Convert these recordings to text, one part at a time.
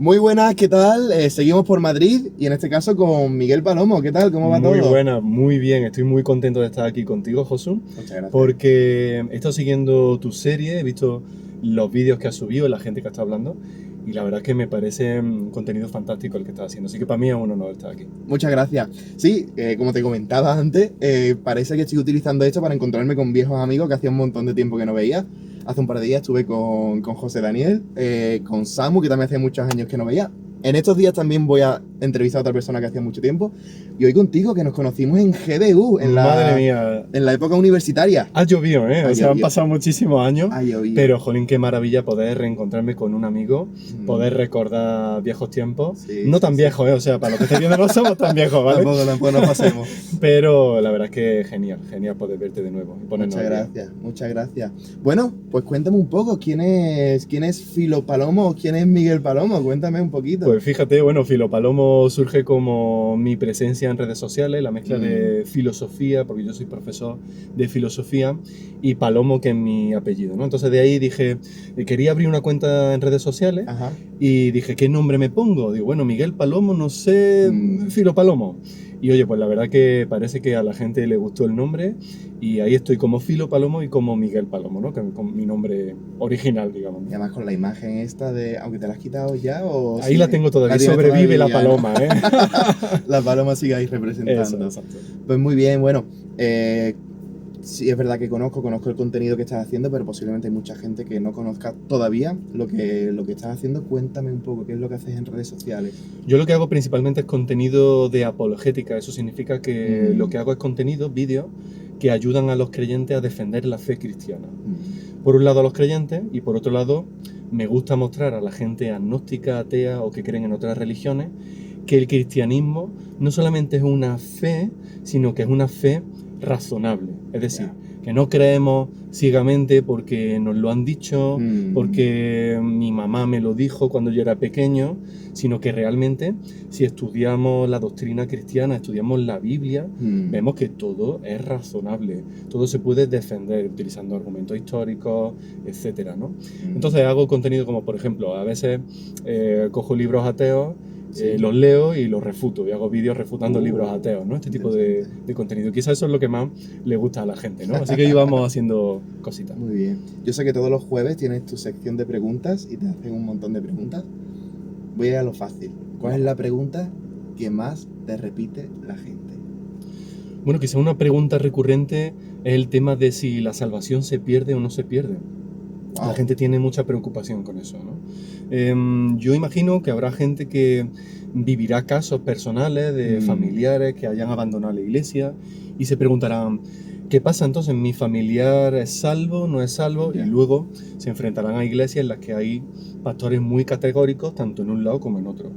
Muy buenas, ¿qué tal? Seguimos por Madrid y en este caso con Miguel Palomo. ¿Qué tal? ¿Cómo va todo? Muy buena, muy bien. Estoy muy contento de estar aquí contigo, Josu, Muchas gracias. porque he estado siguiendo tu serie, he visto los vídeos que has subido, la gente que está hablando, y la verdad es que me parece un contenido fantástico el que estás haciendo. Así que para mí es un honor estar aquí. Muchas gracias. Sí, como te comentaba antes, parece que estoy utilizando esto para encontrarme con viejos amigos que hacía un montón de tiempo que no veía. Hace un par de días estuve con José Daniel, con Samu, que también hacía muchos años que no veía. En estos días también voy a entrevistar a otra persona que hacía mucho tiempo. Y hoy contigo, que nos conocimos en GDU, Madre mía, en la época universitaria. ha llovido, ¿eh? Ha O sea, han llovido. pasado muchísimos años, Ha llovido. pero jolín, qué maravilla poder reencontrarme con un amigo, poder recordar viejos tiempos. Sí, No sí, tan sí. viejos, ¿eh? O sea, para los que estáis viendo no somos tan viejos, ¿vale? Tampoco nos pasemos. Pero la verdad es que genial poder verte de nuevo y ponernos Muchas al día. gracias, muchas gracias. Bueno, pues cuéntame un poco, ¿quién es Filo Palomo o quién es Miguel Palomo? Cuéntame un poquito. Pues fíjate, bueno, Filo Palomo surge como mi presencia en redes sociales, la mezcla de filosofía, porque yo soy profesor de filosofía, y Palomo, que es mi apellido, ¿no? Entonces de ahí dije, quería abrir una cuenta en redes sociales, Ajá. y dije, ¿qué nombre me pongo? Digo, bueno, Miguel Palomo, no sé, Filo Palomo. Y oye, pues la verdad que parece que a la gente le gustó el nombre, y ahí estoy como Filo Palomo y como Miguel Palomo, ¿no? Con mi nombre original, digamos. Y además con la imagen esta de, aunque te la has quitado ya o... Ahí la tengo todavía, tienes sobrevive la todavía, ¿no? paloma, ¿eh? La paloma sigue ahí representando. Eso, exacto. Pues muy bien, bueno, sí es verdad que conozco el contenido que estás haciendo, pero posiblemente hay mucha gente que no conozca todavía lo que estás haciendo. Cuéntame un poco, ¿qué es lo que haces en redes sociales? Yo lo que hago principalmente es contenido de apologética. Eso significa que lo que hago es contenido, vídeos, que ayudan a los creyentes a defender la fe cristiana. Por un lado a los creyentes y por otro lado me gusta mostrar a la gente agnóstica, atea o que creen en otras religiones que el cristianismo no solamente es una fe, sino que es una fe razonable. Es decir, que no creemos ciegamente porque nos lo han dicho, porque mi mamá me lo dijo cuando yo era pequeño, sino que realmente si estudiamos la doctrina cristiana, estudiamos la Biblia, vemos que todo es razonable, todo se puede defender utilizando argumentos históricos, etcétera, ¿no? Entonces hago contenido como, por ejemplo, a veces cojo libros ateos, los leo y los refuto, y hago vídeos refutando libros ateos, ¿no? Este tipo de contenido. Quizás eso es lo que más le gusta a la gente, ¿no? Así que íbamos haciendo cositas. Muy bien. Yo sé que todos los jueves tienes tu sección de preguntas y te hacen un montón de preguntas. Voy a ir a lo fácil. ¿Cuál es la pregunta que más te repite la gente? Bueno, quizá una pregunta recurrente es el tema de si la salvación se pierde o no se pierde. Wow. La gente tiene mucha preocupación con eso, ¿no? Yo imagino que habrá gente que vivirá casos personales de familiares que hayan abandonado la iglesia y se preguntarán, ¿qué pasa entonces? ¿Mi familiar es salvo, no es salvo? Ya. Y luego se enfrentarán a iglesias en las que hay pastores muy categóricos, tanto en un lado como en otro.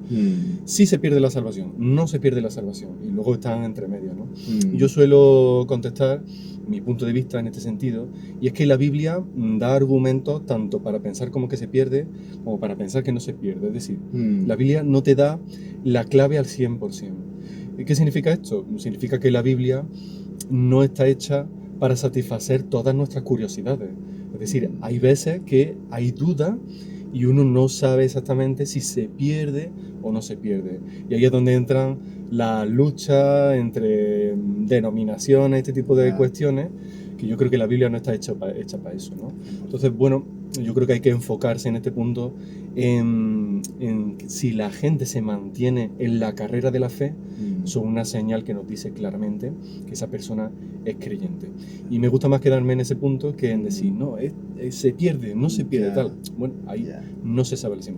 Sí se pierde la salvación, no se pierde la salvación, y luego están entre medio, ¿no? Y yo suelo contestar mi punto de vista en este sentido, y es que la Biblia da argumentos tanto para pensar como que se pierde, como para pensar que no se pierde. Es decir, la Biblia no te da la clave al 100%. ¿Qué significa esto? Significa que la Biblia no está hecha para satisfacer todas nuestras curiosidades. Es decir, hay veces que hay duda y uno no sabe exactamente si se pierde o no se pierde. Y ahí es donde entran las luchas entre denominaciones, este tipo de cuestiones, que yo creo que la Biblia no está hecha para eso, ¿no? Entonces, bueno, yo creo que hay que enfocarse en este punto en si la gente se mantiene en la carrera de la fe, son una señal que nos dice claramente que esa persona es creyente. Y me gusta más quedarme en ese punto que en decir, no, se pierde, no se pierde, tal. Bueno, ahí no se sabe el 100%.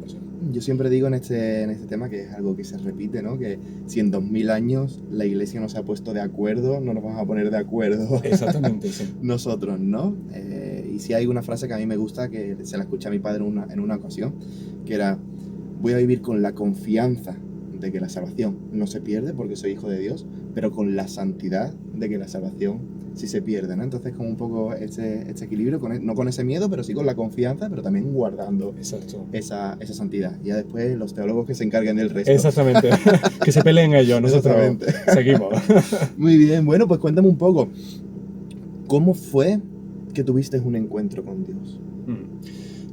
Yo siempre digo en este tema, que es algo que se repite, ¿no? Que si en 2000 años la iglesia no se ha puesto de acuerdo, no nos vamos a poner de acuerdo. Exactamente, sí. Nosotros, ¿no? Y si hay una frase que a mí me gusta, que se la escuché a mi padre en una ocasión, que era, voy a vivir con la confianza de que la salvación no se pierde porque soy hijo de Dios, pero con la santidad de que la salvación sí se pierde, ¿no? Entonces como un poco este equilibrio, no con ese miedo, pero sí con la confianza, pero también guardando esa santidad. Y ya después los teólogos que se encarguen del resto. Exactamente, que se peleen ellos, nosotros seguimos. Muy bien, bueno, pues cuéntame un poco, ¿cómo fue que tuviste un encuentro con Dios?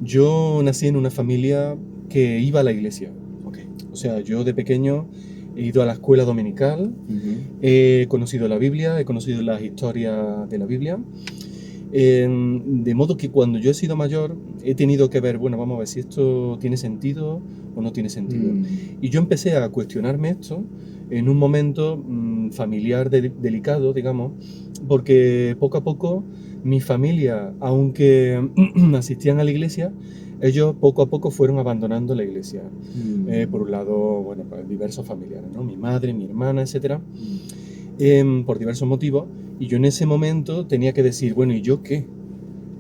Yo nací en una familia que iba a la iglesia. O sea, yo de pequeño he ido a la escuela dominical, he conocido la Biblia, he conocido las historias de la Biblia. De modo que cuando yo he sido mayor he tenido que ver, bueno, vamos a ver si esto tiene sentido o no tiene sentido. Y yo empecé a cuestionarme esto en un momento familiar delicado, digamos, porque poco a poco mi familia, aunque asistían a la iglesia, ellos poco a poco fueron abandonando la iglesia. Por un lado, bueno, pues diversos familiares, ¿no? Mi madre, mi hermana, etcétera, por diversos motivos. Y yo en ese momento tenía que decir, bueno, ¿y yo qué?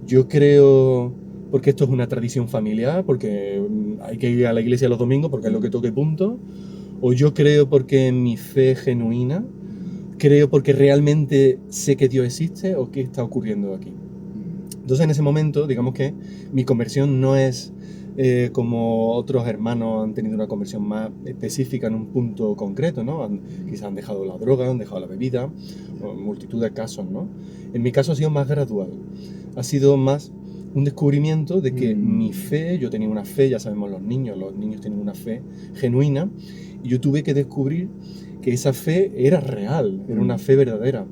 Yo creo, porque esto es una tradición familiar, porque hay que ir a la iglesia los domingos, porque es lo que toque, punto. O yo creo porque mi fe es genuina, creo porque realmente sé que Dios existe, o qué está ocurriendo aquí. Entonces en ese momento, digamos que mi conversión no es como otros hermanos han tenido una conversión más específica en un punto concreto, ¿no? Quizás han dejado la droga, han dejado la bebida, multitud de casos, ¿no? En mi caso ha sido más gradual, ha sido más un descubrimiento de que mi fe, yo tenía una fe, ya sabemos los niños tienen una fe genuina, y yo tuve que descubrir que esa fe era real, era una fe verdadera.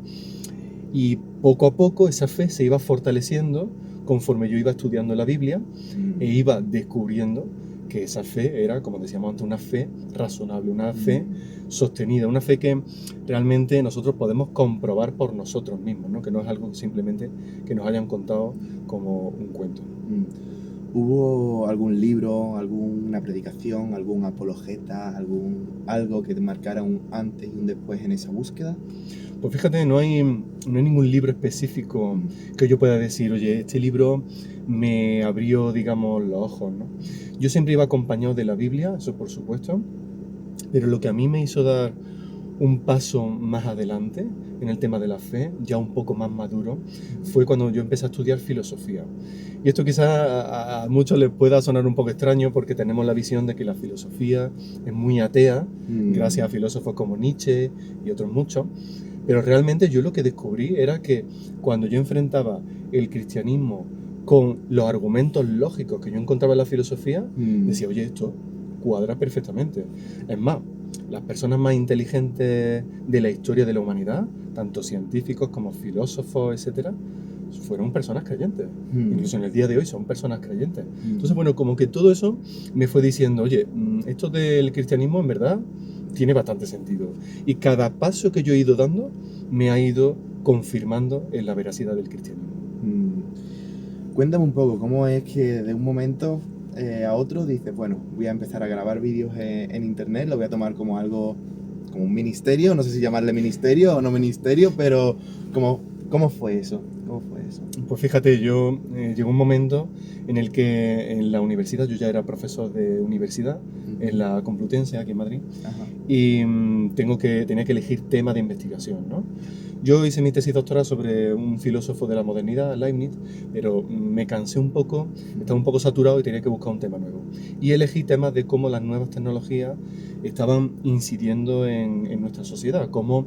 Y poco a poco esa fe se iba fortaleciendo conforme yo iba estudiando la Biblia e iba descubriendo que esa fe era, como decíamos antes, una fe razonable, una fe sostenida, una fe que realmente nosotros podemos comprobar por nosotros mismos, ¿no? Que no es algo simplemente que nos hayan contado como un cuento. ¿Hubo algún libro, alguna predicación, algún apologeta, algo que te marcara un antes y un después en esa búsqueda? Pues fíjate, no hay ningún libro específico que yo pueda decir, oye, este libro me abrió, digamos, los ojos, ¿no? Yo siempre iba acompañado de la Biblia, eso por supuesto, pero lo que a mí me hizo dar un paso más adelante en el tema de la fe, ya un poco más maduro, fue cuando yo empecé a estudiar filosofía. Y esto quizás a muchos les pueda sonar un poco extraño porque tenemos la visión de que la filosofía es muy atea, gracias a filósofos como Nietzsche y otros muchos. Pero realmente yo lo que descubrí era que cuando yo enfrentaba el cristianismo con los argumentos lógicos que yo encontraba en la filosofía, decía, oye, esto cuadra perfectamente. Es más, las personas más inteligentes de la historia de la humanidad, tanto científicos como filósofos, etcétera, fueron personas creyentes. Incluso en el día de hoy son personas creyentes. Entonces, bueno, como que todo eso me fue diciendo, oye, esto del cristianismo en verdad tiene bastante sentido. Y cada paso que yo he ido dando me ha ido confirmando en la veracidad del cristianismo. Cuéntame un poco, ¿cómo es que de un momento a otro dices, bueno, voy a empezar a grabar vídeos en internet, lo voy a tomar como algo, como un ministerio, no sé si llamarle ministerio o no ministerio, pero ¿cómo fue eso? ¿Cómo fue eso? Pues fíjate, llegó un momento en el que en la universidad, yo ya era profesor de universidad, en la Complutense, aquí en Madrid, y tenía que elegir tema de investigación, ¿no? Yo hice mi tesis doctoral sobre un filósofo de la modernidad, Leibniz, pero me cansé un poco, estaba un poco saturado y tenía que buscar un tema nuevo. Y elegí temas de cómo las nuevas tecnologías estaban incidiendo en nuestra sociedad, cómo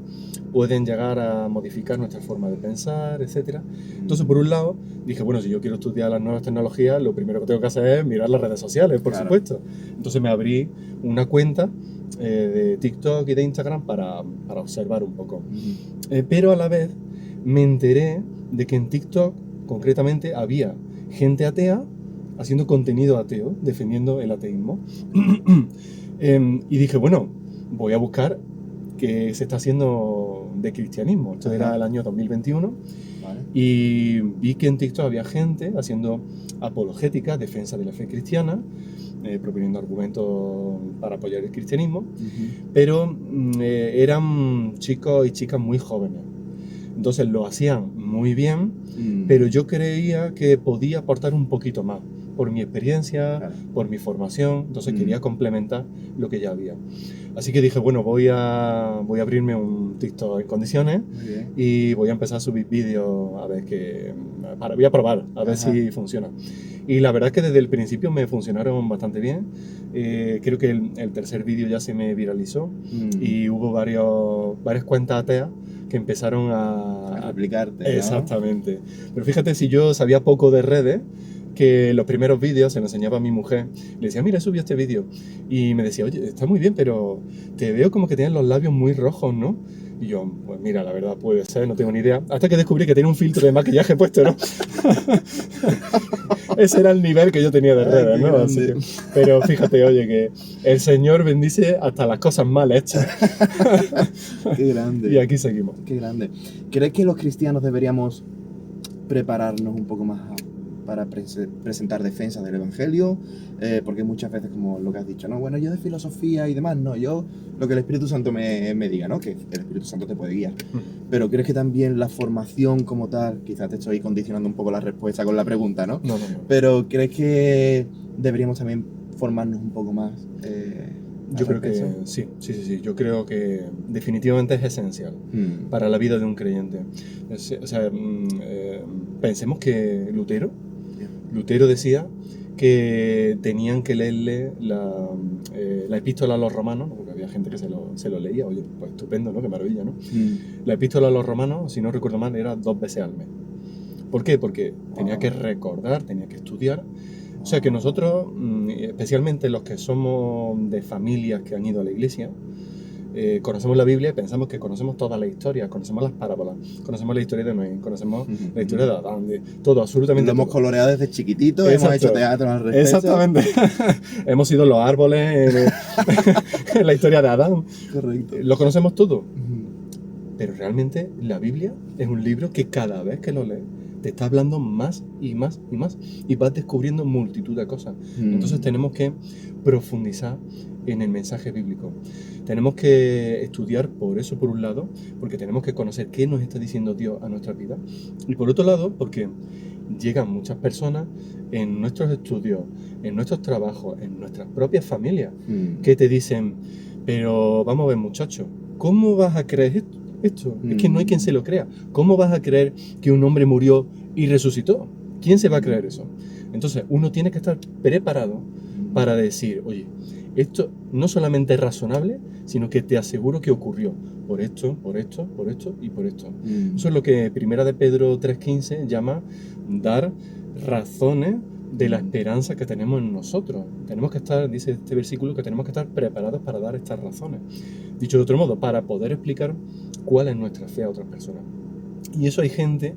pueden llegar a modificar nuestra forma de pensar, etc. Entonces, por un lado, dije, bueno, si yo quiero estudiar las nuevas tecnologías, lo primero que tengo que hacer es mirar las redes sociales, por supuesto. Entonces me abrí una cuenta de TikTok y de Instagram para observar un poco. Pero a la vez me enteré de que en TikTok, concretamente, había gente atea haciendo contenido ateo, defendiendo el ateísmo. Y dije, bueno, voy a buscar qué se está haciendo de cristianismo. Esto era el año 2021. Vale. Y vi que en TikTok había gente haciendo apologética, defensa de la fe cristiana, proponiendo argumentos para apoyar el cristianismo, pero eran chicos y chicas muy jóvenes. Entonces lo hacían muy bien, pero yo creía que podía aportar un poquito más, por mi experiencia, por mi formación, entonces quería complementar lo que ya había. Así que dije, bueno, voy a abrirme un TikTok en condiciones y voy a empezar a subir vídeos a ver voy a probar, a ver si funciona. Y la verdad es que desde el principio me funcionaron bastante bien. Creo que el tercer vídeo ya se me viralizó y hubo varias cuentas ateas que empezaron a replicarte, ¿no? Exactamente. Pero fíjate, si yo sabía poco de redes, que los primeros vídeos se los enseñaba a mi mujer. Le decía, mira, he subido este vídeo. Y me decía, oye, está muy bien, pero te veo como que tienes los labios muy rojos, ¿no? Y yo, pues mira, la verdad puede ser, no tengo ni idea. Hasta que descubrí que tiene un filtro de maquillaje puesto, ¿no? Ese era el nivel que yo tenía de redes, ¿no? Así que, pero fíjate, oye, que el Señor bendice hasta las cosas mal hechas. Qué grande. Y aquí seguimos. Qué grande. ¿Crees que los cristianos deberíamos prepararnos un poco más para presentar defensas del Evangelio? Porque muchas veces, como lo que has dicho, ¿no? Bueno, yo de filosofía y demás, no, yo lo que el Espíritu Santo me diga, ¿no? Que el Espíritu Santo te puede guiar. Pero ¿crees que también la formación como tal, quizás te estoy condicionando un poco la respuesta con la pregunta, ¿no? No. Pero ¿crees que deberíamos también formarnos un poco más? Yo creo que sí. Yo creo que definitivamente es esencial para la vida de un creyente. O sea, pensemos que Lutero decía que tenían que leerle la epístola a los romanos, porque había gente que se lo leía. Oye, pues estupendo, ¿no? Qué maravilla, ¿no? La epístola a los romanos, si no recuerdo mal, era 2 veces al mes. ¿Por qué? Porque tenía que recordar, tenía que estudiar. O sea que nosotros, especialmente los que somos de familias que han ido a la iglesia, conocemos la Biblia y pensamos que conocemos todas las historias, conocemos las parábolas, conocemos la historia de Noé, conocemos la historia de Adán, de todo, absolutamente todo. Lo hemos coloreado desde chiquititos, hemos hecho teatro al respecto. Exactamente. Hemos sido los árboles en la historia de Adán. Correcto. Lo conocemos todo. Pero realmente la Biblia es un libro que cada vez que lo lees te está hablando más y más y más y vas descubriendo multitud de cosas. Entonces tenemos que profundizar en el mensaje bíblico. Tenemos que estudiar por eso, por un lado, porque tenemos que conocer qué nos está diciendo Dios a nuestra vida. Y por otro lado, porque llegan muchas personas en nuestros estudios, en nuestros trabajos, en nuestras propias familias, que te dicen, pero vamos a ver, muchacho, ¿cómo vas a creer esto? Es que no hay quien se lo crea. ¿Cómo vas a creer que un hombre murió y resucitó? ¿Quién se va a creer eso? Entonces, uno tiene que estar preparado para decir, oye, esto no solamente es razonable, sino que te aseguro que ocurrió por esto, por esto, por esto y por esto. Eso es lo que Primera de Pedro 3:15 llama dar razones de la esperanza que tenemos en nosotros. Tenemos que estar, dice este versículo, que tenemos que estar preparados para dar estas razones. Dicho de otro modo, para poder explicar cuál es nuestra fe a otras personas. Y eso hay gente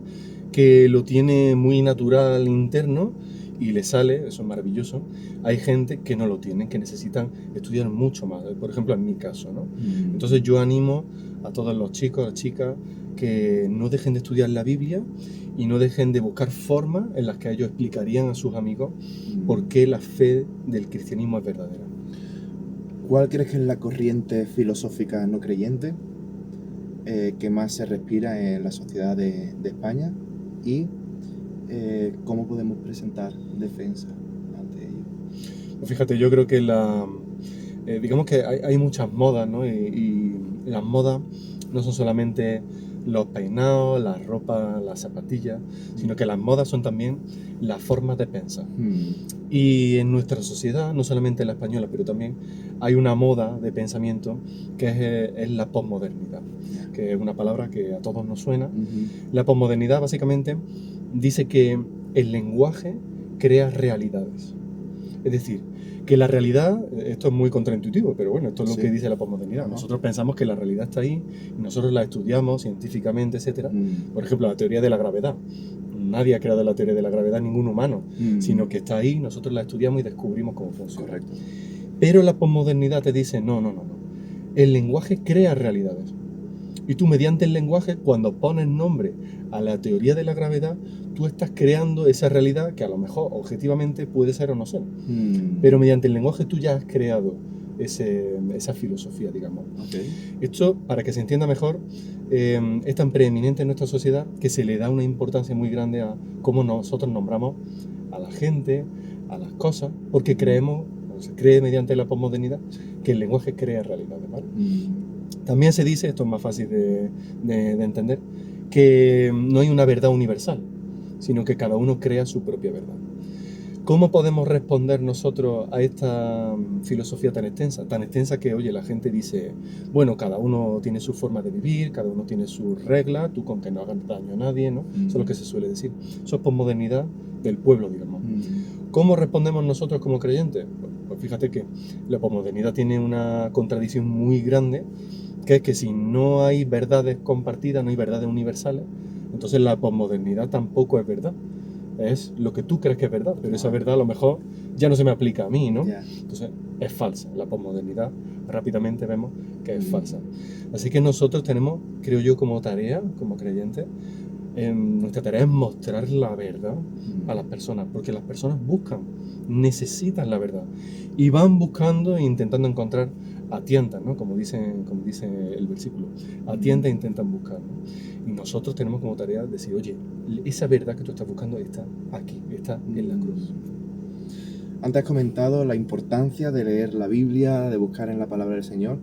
que lo tiene muy natural interno y le sale, eso es maravilloso. Hay gente que no lo tiene, que necesitan estudiar mucho más. Por ejemplo, en mi caso, ¿no? Entonces yo animo a todos los chicos, las chicas, que no dejen de estudiar la Biblia y no dejen de buscar formas en las que ellos explicarían a sus amigos por qué la fe del cristianismo es verdadera. ¿Cuál crees que es la corriente filosófica no creyente que más se respira en la sociedad de España? Y ¿cómo podemos presentar defensa ante ello? Pues fíjate, yo creo que digamos que hay muchas modas, ¿no? Y las modas no son solamente los peinados, las ropas, las zapatillas, sino que las modas son también las formas de pensar. Y en nuestra sociedad, no solamente en la española, pero también hay una moda de pensamiento que es la posmodernidad, que es una palabra que a todos nos suena. La posmodernidad básicamente dice que el lenguaje crea realidades. Es decir, que la realidad, esto es muy contraintuitivo, pero bueno, esto es lo que dice la posmodernidad. Nosotros pensamos que la realidad está ahí, y nosotros la estudiamos científicamente, etc. Por ejemplo, la teoría de la gravedad. Nadie ha creado la teoría de la gravedad, ningún humano, sino que está ahí, nosotros la estudiamos y descubrimos cómo funciona. Correcto. Pero la posmodernidad te dice, no. El lenguaje crea realidades. Y tú mediante el lenguaje, cuando pones nombre a la teoría de la gravedad, tú estás creando esa realidad que a lo mejor objetivamente puede ser o no ser. Pero mediante el lenguaje tú ya has creado esa filosofía, digamos. Esto, para que se entienda mejor, es tan preeminente en nuestra sociedad que se le da una importancia muy grande a cómo nosotros nombramos a la gente, a las cosas, porque creemos, o se cree mediante la posmodernidad, que el lenguaje crea realidades, ¿vale? También se dice, esto es más fácil de entender, que no hay una verdad universal, sino que cada uno crea su propia verdad. ¿Cómo podemos responder nosotros a esta filosofía tan extensa? Tan extensa que, oye, la gente dice, bueno, cada uno tiene su forma de vivir, cada uno tiene sus reglas, tú con que no hagas daño a nadie, ¿no? Eso es lo que se suele decir. Eso es posmodernidad del pueblo, digamos. ¿Cómo respondemos nosotros como creyentes? Pues fíjate que la posmodernidad tiene una contradicción muy grande, que es que si no hay verdades compartidas, no hay verdades universales, entonces la posmodernidad tampoco es verdad. Es lo que tú crees que es verdad, pero esa verdad a lo mejor ya no se me aplica a mí, ¿no? Entonces es falsa. La posmodernidad rápidamente vemos que es falsa. Así que nosotros tenemos, creo yo, como tarea, como creyentes, nuestra tarea es mostrar la verdad a las personas, porque las personas buscan, necesitan la verdad y van buscando e intentando encontrar a tientas, ¿no? Como dice el versículo, a tientas intentan buscar, ¿no? Y nosotros tenemos como tarea decir, oye, esa verdad que tú estás buscando está aquí, está en la cruz. Antes has comentado la importancia de leer la Biblia, de buscar en la palabra del Señor.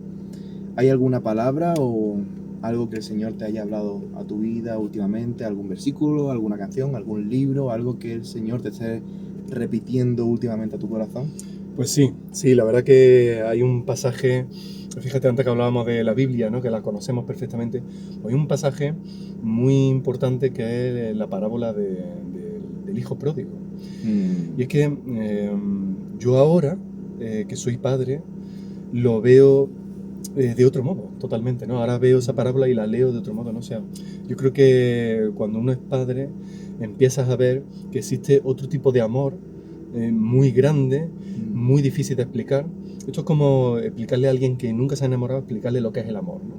¿Hay alguna palabra o algo que el Señor te haya hablado a tu vida últimamente? ¿Algún versículo, alguna canción, algún libro, algo que el Señor te esté repitiendo últimamente a tu corazón? Pues sí, la verdad que hay un pasaje, fíjate antes que hablábamos de la Biblia, ¿no? Que la conocemos perfectamente, hay un pasaje muy importante que es la parábola del hijo pródigo. Y es que yo ahora, que soy padre, lo veo de otro modo, totalmente, ¿no? Ahora veo esa parábola y la leo de otro modo, ¿no? O sea, yo creo que cuando uno es padre empiezas a ver que existe otro tipo de amor muy grande, muy difícil de explicar. Esto es como explicarle a alguien que nunca se ha enamorado, explicarle lo que es el amor, ¿no?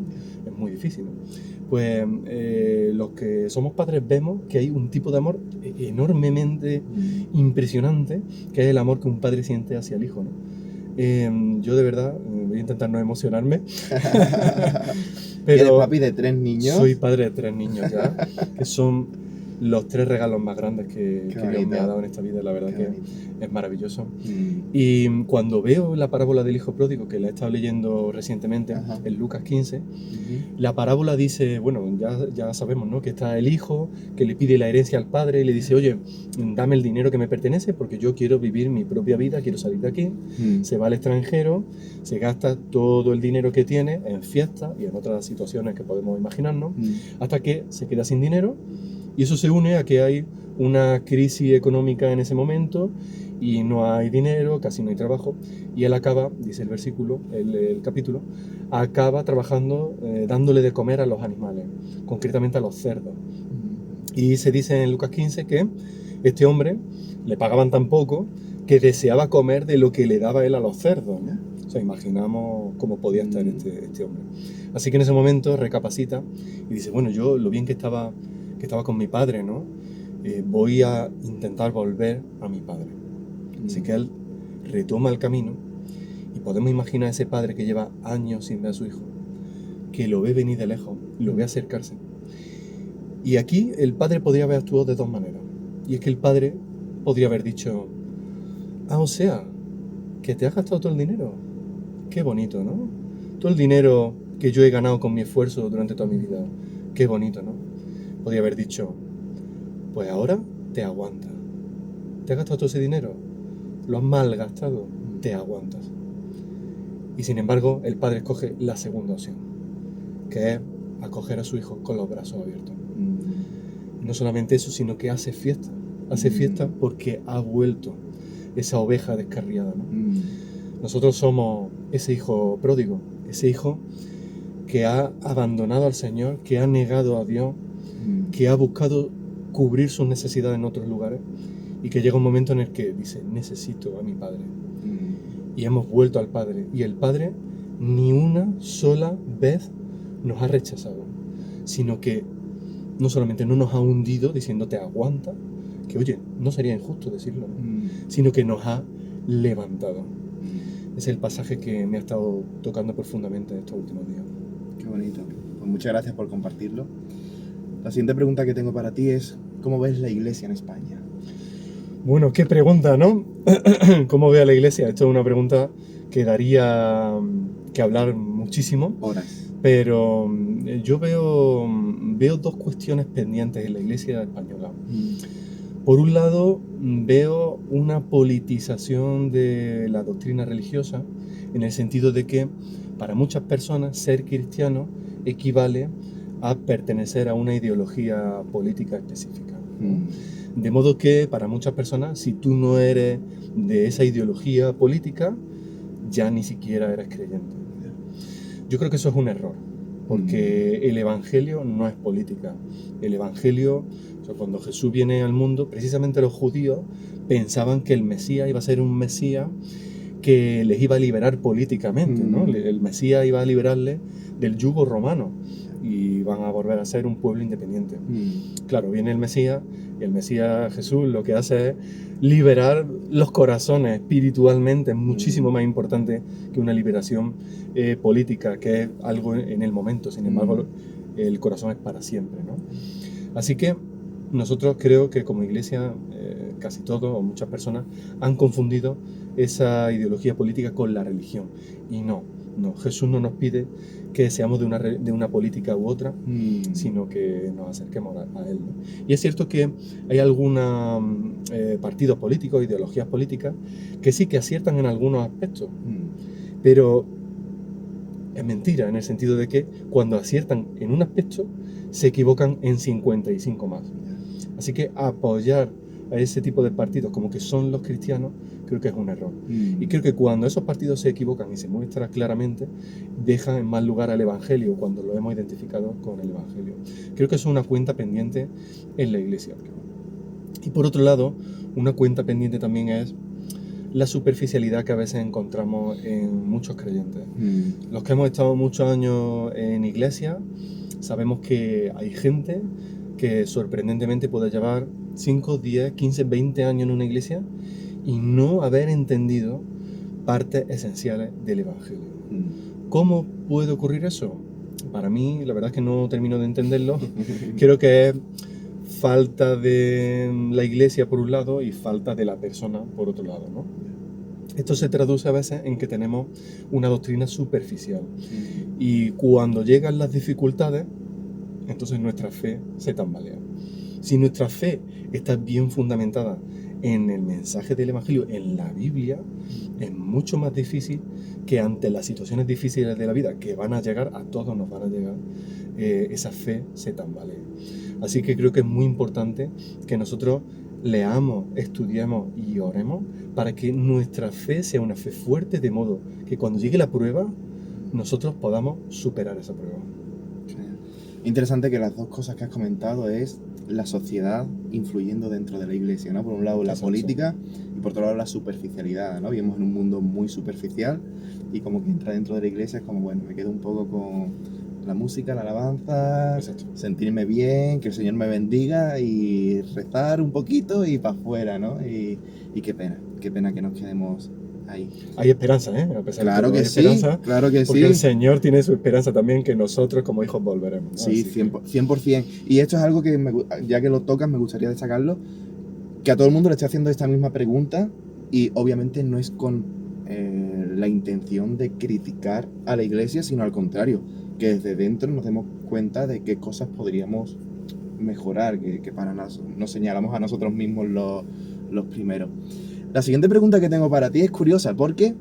Es muy difícil, ¿no? Pues los que somos padres vemos que hay un tipo de amor enormemente impresionante, que es el amor que un padre siente hacia el hijo, ¿no? Yo de verdad voy a intentar no emocionarme. Pero ¿eres papi de 3 niños? Soy padre de 3 niños ya, que son los 3 regalos más grandes que Dios me ha dado en esta vida. La verdad que es maravilloso. Y cuando veo la parábola del hijo pródigo, que la he estado leyendo recientemente, en Lucas 15, la parábola dice, bueno, ya sabemos, ¿no? Que está el hijo que le pide la herencia al padre y le dice, oye, dame el dinero que me pertenece porque yo quiero vivir mi propia vida, quiero salir de aquí. Se va al extranjero, se gasta todo el dinero que tiene en fiestas y en otras situaciones que podemos imaginarnos, hasta que se queda sin dinero. Y eso se une a que hay una crisis económica en ese momento y no hay dinero, casi no hay trabajo. Y él acaba, dice el versículo, el capítulo, acaba trabajando, dándole de comer a los animales, concretamente a los cerdos. Y se dice en Lucas 15 que este hombre le pagaban tan poco que deseaba comer de lo que le daba él a los cerdos, ¿no? O sea, imaginamos cómo podía estar este hombre. Así que en ese momento recapacita y dice, bueno, yo lo bien que estaba con mi padre, ¿no? Voy a intentar volver a mi padre. Así que él retoma el camino y podemos imaginar a ese padre que lleva años sin ver a su hijo, que lo ve venir de lejos, lo ve acercarse. Y aquí el padre podría haber actuado de 2 maneras. Y es que el padre podría haber dicho, o sea, que te has gastado todo el dinero. Qué bonito, ¿no? Todo el dinero que yo he ganado con mi esfuerzo durante toda mi vida. Qué bonito, ¿no? Podría haber dicho, pues ahora te aguantas. ¿Te has gastado todo ese dinero? ¿Lo has malgastado? Te aguantas. Y sin embargo, el padre escoge la segunda opción, que es acoger a su hijo con los brazos abiertos. No solamente eso, sino que hace fiesta. Hace fiesta porque ha vuelto esa oveja descarriada, ¿no? Nosotros somos ese hijo pródigo, ese hijo que ha abandonado al Señor, que ha negado a Dios, que ha buscado cubrir sus necesidades en otros lugares y que llega un momento en el que dice, necesito a mi Padre. Y hemos vuelto al Padre. Y el Padre ni una sola vez nos ha rechazado, sino que no solamente no nos ha hundido diciendo te aguanta, que oye, no sería injusto decirlo, sino que nos ha levantado. Es el pasaje que me ha estado tocando profundamente estos últimos días. Qué bonito. Pues muchas gracias por compartirlo. La siguiente pregunta que tengo para ti es, ¿cómo ves la iglesia en España? Bueno, qué pregunta, ¿no? ¿Cómo veo a la iglesia? Esto es una pregunta que daría que hablar muchísimo. Horas. Pero yo veo 2 cuestiones pendientes en la iglesia española. Por un lado, veo una politización de la doctrina religiosa, en el sentido de que para muchas personas ser cristiano equivale a pertenecer a una ideología política específica. De modo que para muchas personas, si tú no eres de esa ideología política, ya ni siquiera eres creyente. Yo creo que eso es un error, porque el Evangelio no es política. El Evangelio, o sea, cuando Jesús viene al mundo, precisamente los judíos pensaban que el Mesías iba a ser un Mesías que les iba a liberar políticamente, ¿no? El Mesías iba a liberarles del yugo romano y van a volver a ser un pueblo independiente. Claro, viene el Mesías, y el Mesías Jesús lo que hace es liberar los corazones espiritualmente, es muchísimo más importante que una liberación política, que es algo en el momento. Sin embargo, el corazón es para siempre, ¿no? Así que nosotros creo que como iglesia, casi todos o muchas personas han confundido esa ideología política con la religión. Y no, Jesús no nos pide que seamos de una política u otra, sino que nos acerquemos a Él, ¿no? Y es cierto que hay algunos partidos políticos, ideologías políticas, que sí que aciertan en algunos aspectos, pero es mentira, en el sentido de que cuando aciertan en un aspecto, se equivocan en 55 más. Así que apoyar a ese tipo de partidos como que son los cristianos, creo que es un error. Y creo que cuando esos partidos se equivocan y se muestran claramente, dejan en mal lugar al Evangelio cuando lo hemos identificado con el Evangelio. Creo que eso es una cuenta pendiente en la iglesia. Y por otro lado, una cuenta pendiente también es la superficialidad que a veces encontramos en muchos creyentes. Los que hemos estado muchos años en iglesia, sabemos que hay gente que sorprendentemente puede llevar 5, 10, 15, 20 años en una iglesia y no haber entendido partes esenciales del Evangelio. ¿Cómo puede ocurrir eso? Para mí, la verdad es que no termino de entenderlo. Creo que es falta de la iglesia por un lado y falta de la persona por otro lado, ¿no? Esto se traduce a veces en que tenemos una doctrina superficial. Y cuando llegan las dificultades, entonces nuestra fe se tambalea. Si nuestra fe está bien fundamentada en el mensaje del Evangelio, en la Biblia, es mucho más difícil que ante las situaciones difíciles de la vida, que van a llegar, a todos nos van a llegar, esa fe se tambalee. Así que creo que es muy importante que nosotros leamos, estudiemos y oremos para que nuestra fe sea una fe fuerte, de modo que cuando llegue la prueba, nosotros podamos superar esa prueba. Interesante que las dos cosas que has comentado es la sociedad influyendo dentro de la iglesia, ¿no? Por un lado la política y por otro lado la superficialidad, ¿no? Vivimos en un mundo muy superficial y como que entra dentro de la iglesia es como, bueno, me quedo un poco con la música, la alabanza, sentirme bien, que el Señor me bendiga y rezar un poquito y para afuera, ¿no? Y qué pena que nos quedemos ahí. Hay esperanza, ¿eh? A pesar claro de que que hay sí, esperanza, claro que porque sí. el Señor tiene su esperanza también, que nosotros como hijos volveremos, ¿no? Sí, 100%. Y esto es algo que, ya que lo tocas, me gustaría destacarlo, que a todo el mundo le estoy haciendo esta misma pregunta y obviamente no es con la intención de criticar a la iglesia, sino al contrario, que desde dentro nos demos cuenta de qué cosas podríamos mejorar, que para nos señalamos a nosotros mismos los primeros. La siguiente pregunta que tengo para ti es curiosa porque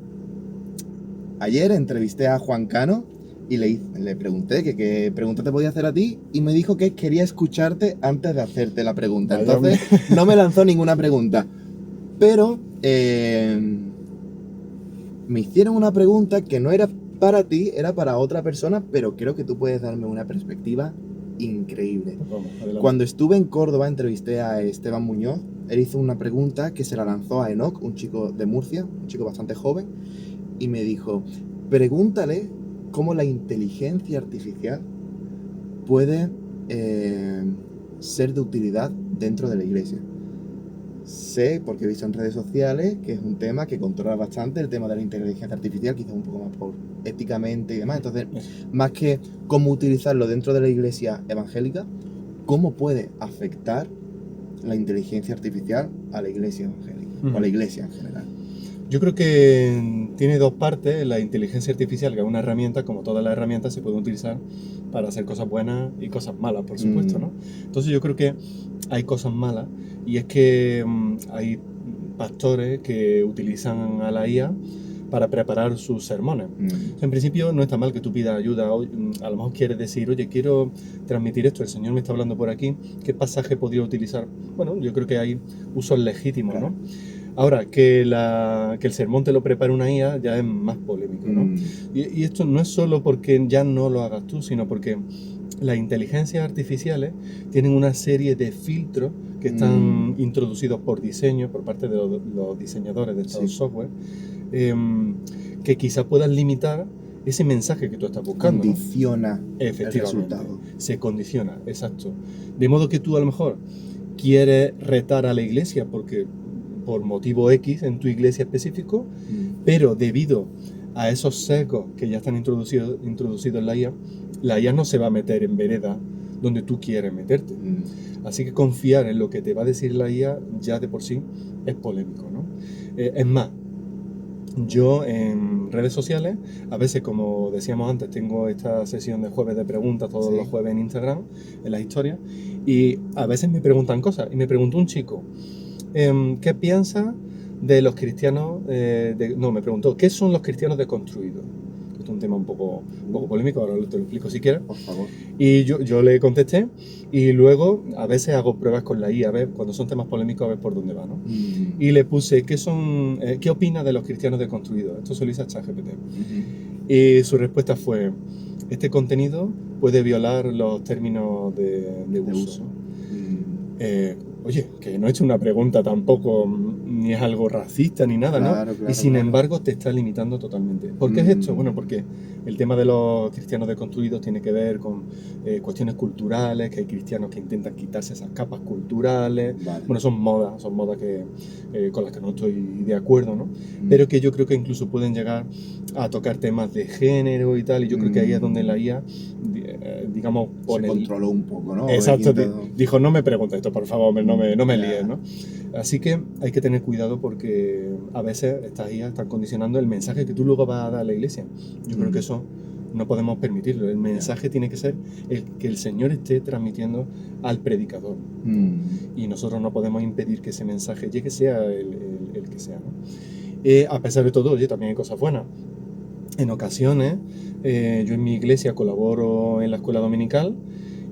ayer entrevisté a Juan Cano y le pregunté que qué pregunta te podía hacer a ti y me dijo que quería escucharte antes de hacerte la pregunta. Entonces no me lanzó ninguna pregunta. Pero me hicieron una pregunta que no era para ti, era para otra persona, pero creo que tú puedes darme una perspectiva increíble. Cuando estuve en Córdoba entrevisté a Esteban Muñoz. Él hizo una pregunta que se la lanzó a Enoch, un chico de Murcia, un chico bastante joven, y me dijo, pregúntale cómo la inteligencia artificial puede ser de utilidad dentro de la iglesia. Sé, porque he visto en redes sociales, que es un tema que controla bastante, el tema de la inteligencia artificial, quizás un poco más por éticamente y demás. Entonces, más que cómo utilizarlo dentro de la iglesia evangélica, ¿cómo puede afectar la inteligencia artificial a la iglesia evangélica o a la iglesia en general? Yo creo que tiene dos partes. La inteligencia artificial, que es una herramienta, como todas las herramientas, se pueden utilizar para hacer cosas buenas y cosas malas, por supuesto, ¿no? Entonces yo creo que hay cosas malas, y es que hay pastores que utilizan a la IA para preparar sus sermones. O sea, en principio no está mal que tú pidas ayuda. A lo mejor quieres decir, oye, quiero transmitir esto, el Señor me está hablando por aquí, ¿qué pasaje podría utilizar? Bueno, yo creo que hay usos legítimos, ¿no? Ahora, que el sermón te lo prepare una IA ya es más polémico, ¿no? Y esto no es solo porque ya no lo hagas tú, sino porque las inteligencias artificiales tienen una serie de filtros que están introducidos por diseño, por parte de los diseñadores de estos software, que quizás puedan limitar ese mensaje que tú estás buscando. Condiciona el resultado. Se condiciona, exacto. De modo que tú a lo mejor quieres retar a la iglesia porque por motivo X en tu iglesia específico, pero debido a esos sesgos que ya están introducidos en la IA no se va a meter en vereda donde tú quieres meterte. Así que confiar en lo que te va a decir la IA ya de por sí es polémico, ¿no? Es más, yo en redes sociales, a veces, como decíamos antes, tengo esta sesión de jueves de preguntas todos los jueves en Instagram, en las historias, y a veces me preguntan cosas. Y me preguntó un chico, ¿qué piensa de los cristianos? Me preguntó, ¿qué son los cristianos deconstruidos? Esto es un tema un poco polémico, ahora te lo explico si quieres. Por favor. Y yo le contesté, y luego a veces hago pruebas con la IA, a ver, cuando son temas polémicos, a ver por dónde va, ¿no? Y le puse, ¿qué opina de los cristianos deconstruidos? Esto se lo hice a ChatGPT. Y su respuesta fue, este contenido puede violar los términos de uso. Oye, que no he hecho una pregunta tampoco, ni es algo racista ni nada, claro, ¿no? Claro, y sin embargo te está limitando totalmente. ¿Por qué es esto? Bueno, porque el tema de los cristianos deconstruidos tiene que ver con cuestiones culturales, que hay cristianos que intentan quitarse esas capas culturales. Bueno, son modas con las que no estoy de acuerdo, ¿no? Pero que yo creo que incluso pueden llegar a tocar temas de género y tal, y yo creo que ahí es donde la IA, digamos, se controló un poco, ¿no? Exacto, dijo, no me preguntes esto, por favor, no me líes, ¿no? Así que hay que tener cuidado porque a veces estas IA están condicionando el mensaje que tú luego vas a dar a la iglesia. Yo creo que eso no podemos permitirlo. El mensaje tiene que ser el que el Señor esté transmitiendo al predicador. Y nosotros no podemos impedir que ese mensaje llegue, sea el que sea, ¿no? A pesar de todo, oye, también hay cosas buenas. En ocasiones, yo en mi iglesia colaboro en la escuela dominical.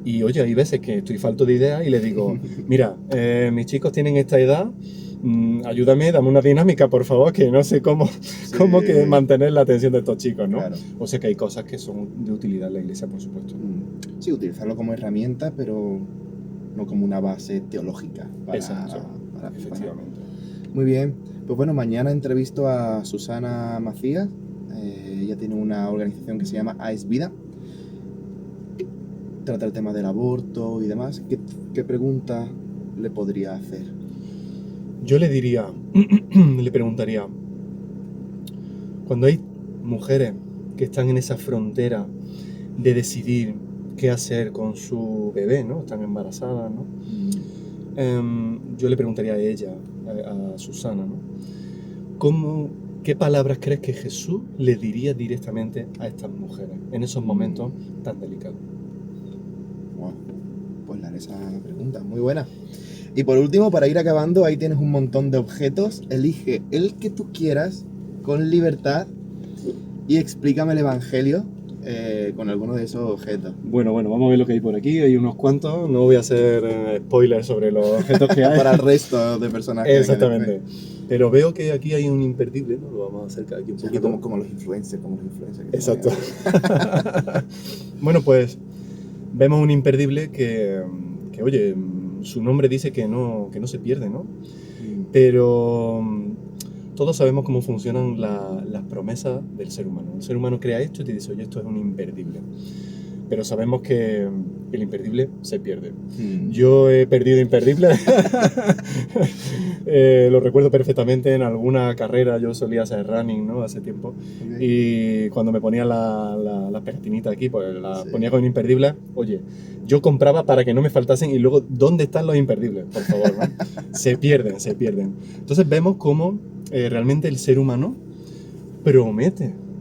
Y oye, hay veces que estoy falto de ideas y le digo, mira, mis chicos tienen esta edad, ayúdame, dame una dinámica, por favor, que no sé cómo que mantener la atención de estos chicos, ¿no? Claro. O sea que hay cosas que son de utilidad en la iglesia, por supuesto. Sí, utilizarlo como herramienta, pero no como una base teológica. Exacto, efectivamente. Muy bien, pues bueno, mañana entrevisto a Susana Macías. Ella tiene una organización que se llama AES Vida. Trata el tema del aborto y demás. ¿Qué pregunta le podría hacer? Yo le preguntaría, cuando hay mujeres que están en esa frontera de decidir qué hacer con su bebé, ¿no? Están embarazadas, ¿no? Yo le preguntaría a ella, a Susana, ¿no? ¿Qué palabras crees que Jesús le diría directamente a estas mujeres en esos momentos tan delicados? Pues le haré esa pregunta, muy buena. Y por último, para ir acabando, ahí tienes un montón de objetos. Elige el que tú quieras con libertad y explícame el evangelio con alguno de esos objetos. Bueno, vamos a ver lo que hay por aquí. Hay unos cuantos. No voy a hacer spoilers sobre los objetos que hay. Para el resto de personajes. Exactamente. Pero veo que aquí hay un imperdible, ¿no? Lo vamos a acercar aquí un poquito. Como los influencers. Exacto. Bueno, pues vemos un imperdible que oye, su nombre dice que no se pierde, ¿no? Pero todos sabemos cómo funcionan las promesas del ser humano. El ser humano crea esto y te dice, oye, esto es un imperdible. Pero sabemos que el imperdible se pierde. Yo he perdido imperdibles. Lo recuerdo perfectamente en alguna carrera. Yo solía hacer running, ¿no? Hace tiempo. Y cuando me ponía la pegatinita aquí, pues la ponía con imperdibles. Oye, yo compraba para que no me faltasen y luego, ¿dónde están los imperdibles? Por favor, ¿no? Se pierden. Entonces vemos cómo realmente el ser humano,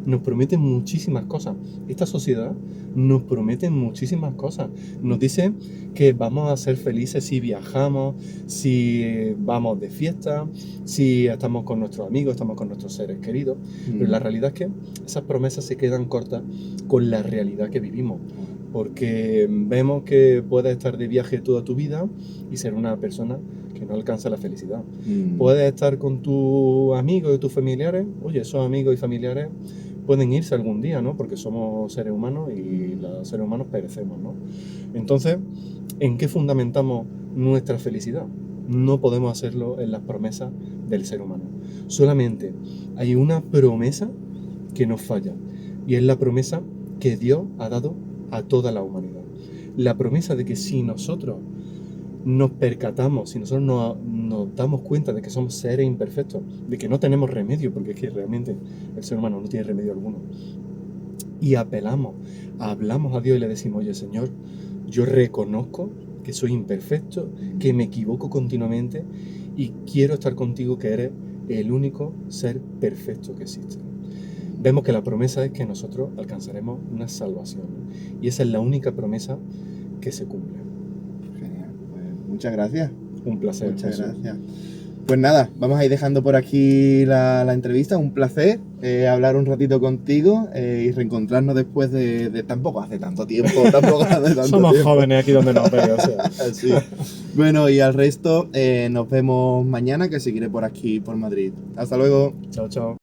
nos promete muchísimas cosas. Esta sociedad nos promete muchísimas cosas. Nos dice que vamos a ser felices si viajamos, si vamos de fiesta, si estamos con nuestros amigos, estamos con nuestros seres queridos. Pero la realidad es que esas promesas se quedan cortas con la realidad que vivimos. Porque vemos que puedes estar de viaje toda tu vida y ser una persona que no alcanza la felicidad. Puedes estar con tus amigos y tus familiares. Oye, esos amigos y familiares pueden irse algún día, ¿no? Porque somos seres humanos y los seres humanos perecemos, ¿no? Entonces, ¿en qué fundamentamos nuestra felicidad? No podemos hacerlo en las promesas del ser humano. Solamente hay una promesa que nos falla, y es la promesa que Dios ha dado a toda la humanidad. La promesa de que si nosotros nos percatamos, si nosotros nos damos cuenta de que somos seres imperfectos, de que no tenemos remedio, porque es que realmente el ser humano no tiene remedio alguno, y hablamos a Dios y le decimos, oye Señor, yo reconozco que soy imperfecto, que me equivoco continuamente y quiero estar contigo, que eres el único ser perfecto que existe. Vemos que la promesa es que nosotros alcanzaremos una salvación, y esa es la única promesa que se cumple. Genial, pues muchas gracias. Un placer. Muchas gracias. Pues nada, vamos a ir dejando por aquí la entrevista. Un placer hablar un ratito contigo y reencontrarnos después de tampoco hace tanto tiempo. Somos jóvenes aquí donde nos veo. O sea. Sí. Bueno, y al resto nos vemos mañana, que seguiré por aquí, por Madrid. Hasta luego. Chao, chao.